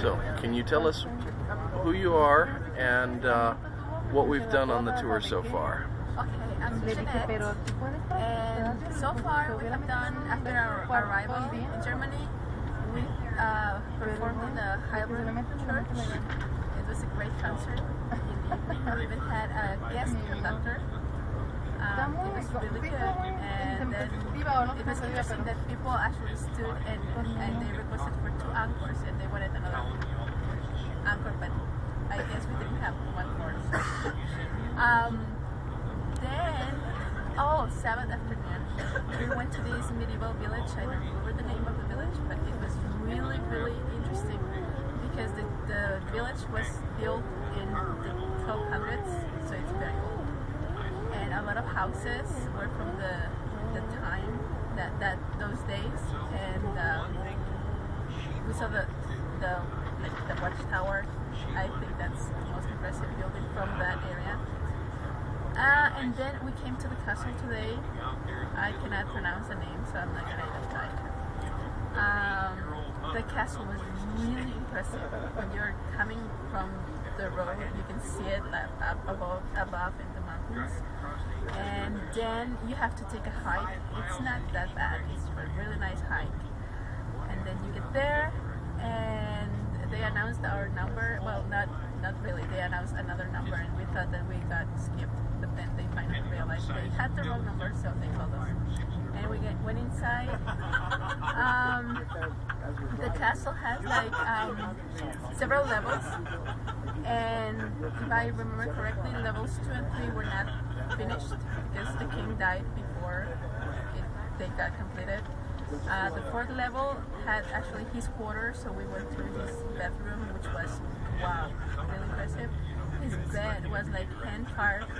So, can you tell us who you are and what we've done on the tour so far? Okay, I'm Jeanette, and so far we have done, after our arrival in Germany, we performed in the Heidelberg Church. It was a great concert. We even had a guest conductor. It was really good, and then it was interesting that people actually stood and they requested for 2 encores, and they wanted another encore, but I guess we didn't have one more. Then, Sabbath afternoon, we went to this medieval village. I don't remember the name of the village, but it was really, really interesting because the village was built in the 1200s, so it's very old. And a lot of houses were from the time those days, and we saw the watchtower. I think that's the most impressive building from that area. And then we came to the castle today. I cannot pronounce the name, so I'm not going to try it. The castle was really impressive. When you're coming from the road, you can see it up above in the mountains. And then you have to take a hike. It's not that bad. It's a really nice hike. And then you get there, and they announced our number. Well, not really. They announced another number, and we thought that we got skipped. But then they finally realized they had the wrong number, so they told us. And we went inside. The castle has like several levels, and if I remember correctly, levels 2 and 3 were not finished because the king died before they got completed. The 4th level had actually his quarters, so we went through his bedroom, which was, wow, really impressive. His bed was like hand carved,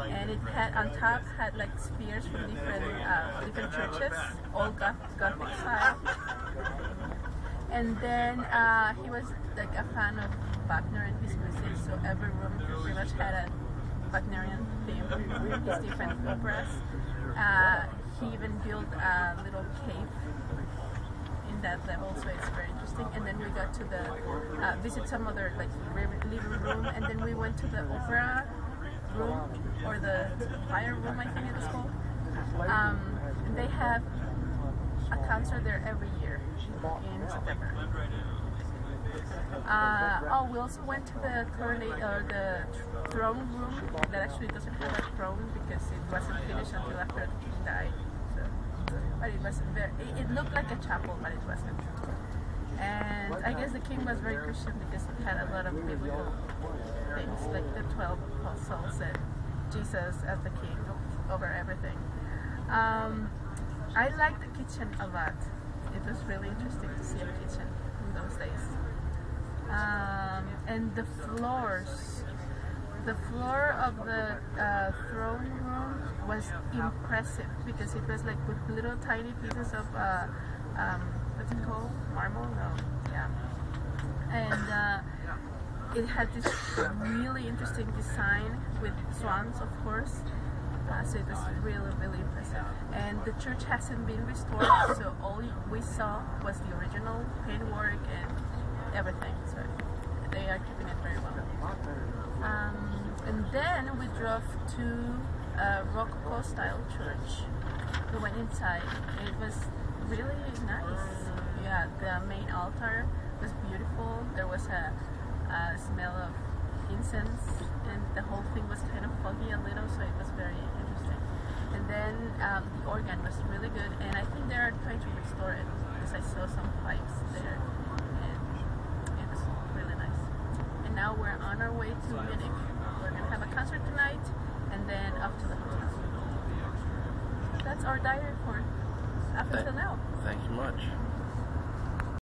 and it had on top had like spheres from different churches, all Gothic style. And then he was like a fan of Wagner and his music, so every room pretty much had a Wagnerian theme with his different operas. He even built a little cave in that level, so it's very interesting. And then we got to visit some other like living room, and then we went to the opera room, or the fire room, I think it's called. And they have a concert there every year in September. We also went to the throne room that actually doesn't have a throne because it wasn't finished until after the king died. But it wasn't very. It looked like a chapel, but it wasn't. And I guess the king was very Christian because he had a lot of biblical things, like the 12 apostles and Jesus as the king over everything. I liked the kitchen a lot. It was really interesting to see a kitchen in those days. And the floors. The floor of the throne room was impressive because it was like with little tiny pieces of what's it called? Marble? No, yeah. And it had this really interesting design with swans, of course. So it was really, really impressive. And the church hasn't been restored, so all we saw was the original paintwork and everything. So they are keeping it very well. And then we drove to a Rococo style church. We went inside. It was really nice. Yeah, the main altar was beautiful. There was a smell of incense, and the whole thing was kind of foggy a little, so it was very interesting. And then the organ was really good, and I think they are trying to restore it because I saw some pipes there, and it was really nice. And now we're on our way to Munich. We're going to have a concert tonight, and then up to the hotel. That's our diary report up until now. Thank you much.